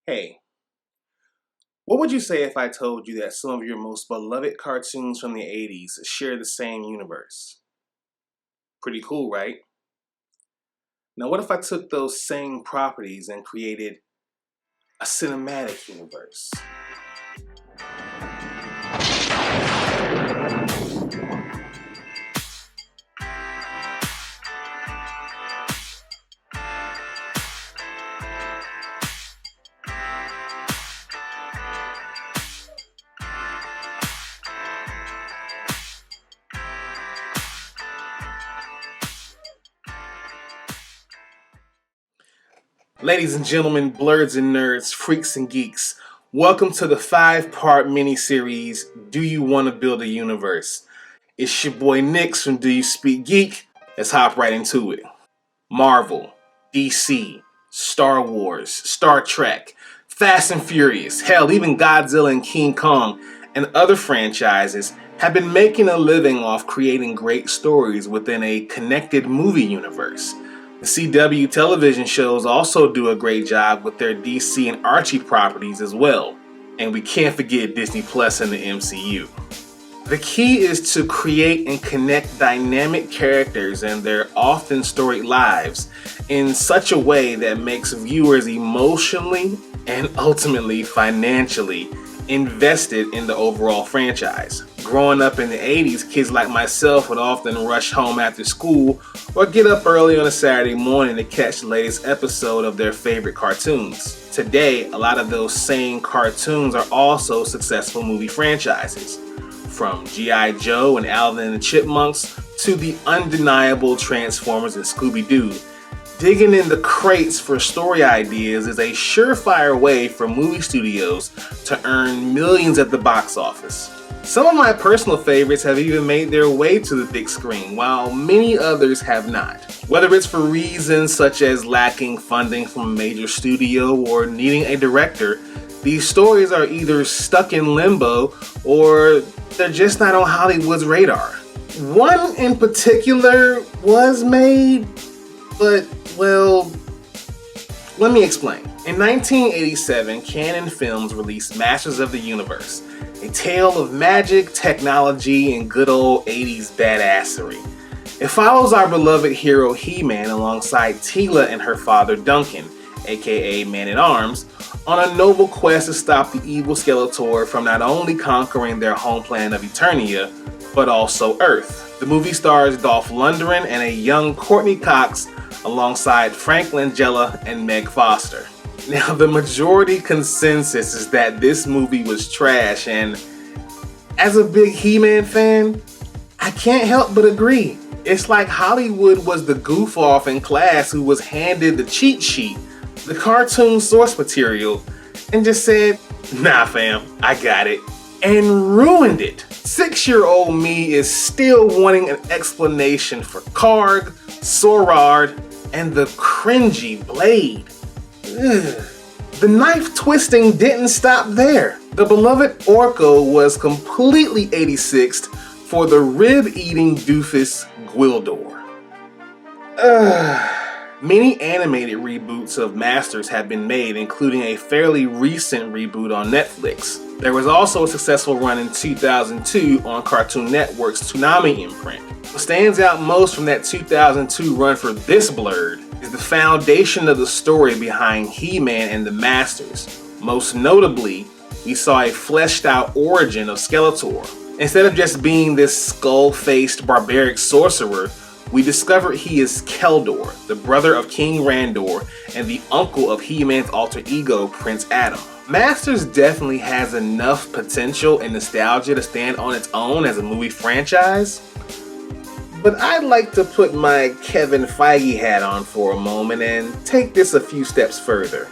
Hey, what would you say if I told you that some of your most beloved cartoons from the 80s share the same universe? Pretty cool, right? Now, what if I took those same properties and created a cinematic universe? Ladies and gentlemen, blurs and nerds, freaks and geeks, welcome to the 5-part mini-series, Do You Want to Build a Universe? It's your boy Nix from Do You Speak Geek? Let's hop right into it. Marvel, DC, Star Wars, Star Trek, Fast and Furious, hell, even Godzilla and King Kong and other franchises have been making a living off creating great stories within a connected movie universe. The CW television shows also do a great job with their DC and Archie properties as well. And we can't forget Disney Plus and the MCU. The key is to create and connect dynamic characters and their often storied lives in such a way that makes viewers emotionally and ultimately financially invested in the overall franchise. Growing up in the 80s, kids like myself would often rush home after school or get up early on a Saturday morning to catch the latest episode of their favorite cartoons. Today, a lot of those same cartoons are also successful movie franchises. From G.I. Joe and Alvin and the Chipmunks to the undeniable Transformers and Scooby-Doo, digging in the crates for story ideas is a surefire way for movie studios to earn millions at the box office. Some of my personal favorites have even made their way to the big screen, while many others have not. Whether it's for reasons such as lacking funding from a major studio or needing a director, these stories are either stuck in limbo or they're just not on Hollywood's radar. One in particular was made, but, well, let me explain. In 1987, Canon Films released Masters of the Universe, a tale of magic, technology, and good old 80s badassery. It follows our beloved hero He-Man alongside Teela and her father Duncan, aka Man-at-Arms, on a noble quest to stop the evil Skeletor from not only conquering their home planet of Eternia, but also Earth. The movie stars Dolph Lundgren and a young Courtney Cox alongside Frank Langella and Meg Foster. Now, the majority consensus is that this movie was trash, and as a big He-Man fan, I can't help but agree. It's like Hollywood was the goof-off in class who was handed the cheat sheet, the cartoon source material, and just said, nah fam, I got it, and ruined it. 6-year-old me is still wanting an explanation for Karg, Sorard, and the cringy Blade. Ugh. The knife twisting didn't stop there. The beloved Orko was completely 86'd for the rib-eating doofus Gwildor. Many animated reboots of Masters have been made, including a fairly recent reboot on Netflix. There was also a successful run in 2002 on Cartoon Network's Toonami imprint. What stands out most from that 2002 run for this blurred is the foundation of the story behind He-Man and the Masters. Most notably, we saw a fleshed out origin of Skeletor. Instead of just being this skull-faced barbaric sorcerer, we discovered he is Keldor, the brother of King Randor and the uncle of He-Man's alter ego, Prince Adam. Masters definitely has enough potential and nostalgia to stand on its own as a movie franchise, but I'd like to put my Kevin Feige hat on for a moment and take this a few steps further.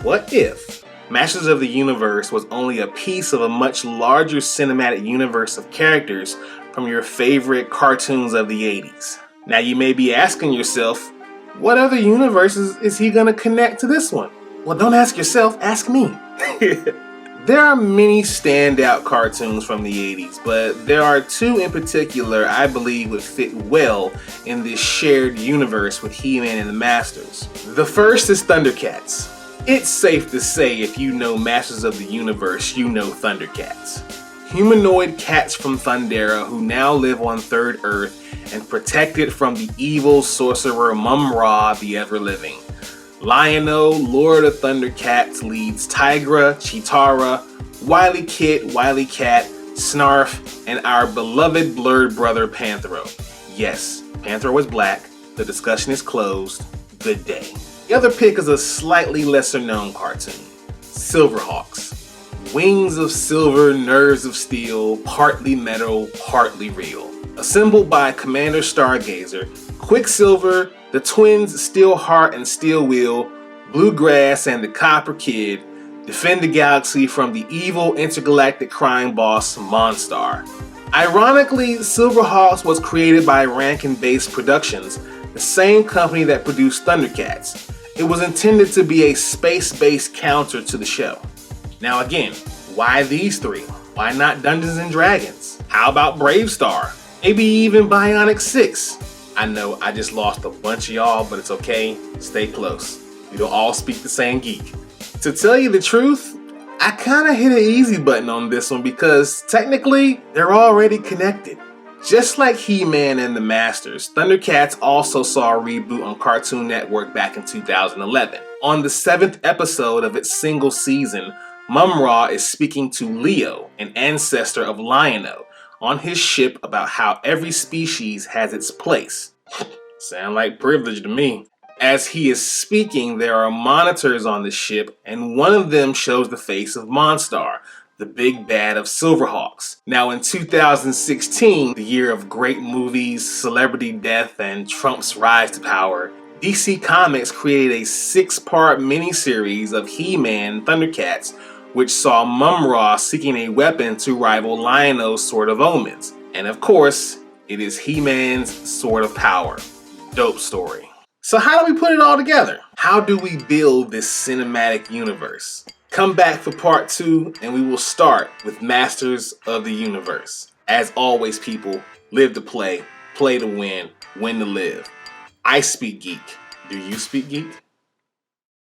What if Masters of the Universe was only a piece of a much larger cinematic universe of characters from your favorite cartoons of the 80s? Now you may be asking yourself, what other universes is he gonna connect to this one? Well, don't ask yourself, ask me. There are many standout cartoons from the 80s, but there are two in particular I believe would fit well in this shared universe with He-Man and the Masters. The first is Thundercats. It's safe to say if you know Masters of the Universe, you know Thundercats. Humanoid cats from Thundera who now live on Third Earth and protect it from the evil sorcerer Mum-Ra the Ever-Living. Lion-O, Lord of Thundercats, leads Tigra, Cheetara, Wily Kit, Wily Cat, Snarf, and our beloved blurred brother Panthro. Yes, Panthro is black. The discussion is closed. Good day. The other pick is a slightly lesser known cartoon, Silverhawks. Wings of silver, nerves of steel, partly metal, partly real. Assembled by Commander Stargazer, Quicksilver, the twins Steelheart and Steelwheel, Bluegrass, and the Copper Kid defend the galaxy from the evil intergalactic crime boss Monstar. Ironically, Silverhawks was created by Rankin-based Productions, the same company that produced Thundercats. It was intended to be a space-based counter to the show. Now again, why these three? Why not Dungeons and Dragons? How about Bravestar? Maybe even Bionic 6? I know I just lost a bunch of y'all, but it's okay. Stay close. We don't all speak the same geek. To tell you the truth, I kind of hit an easy button on this one because technically they're already connected. Just like He-Man and the Masters, Thundercats also saw a reboot on Cartoon Network back in 2011. On the 7th episode of its single season, Mum-Ra is speaking to Leo, an ancestor of Lion-O, on his ship about how every species has its place. Sound like privilege to me. As he is speaking, there are monitors on the ship, and one of them shows the face of Monstar, the big bad of Silverhawks. Now in 2016, the year of great movies, celebrity death, and Trump's rise to power, DC Comics created a 6-part miniseries of He-Man and Thundercats, which saw Mum-Ra seeking a weapon to rival Lion-O's Sword of Omens. And of course, it is He-Man's Sword of Power. Dope story. So how do we put it all together? How do we build this cinematic universe? Come back for part 2 and we will start with Masters of the Universe. As always, people, live to play to win to live. I speak geek. Do you speak geek?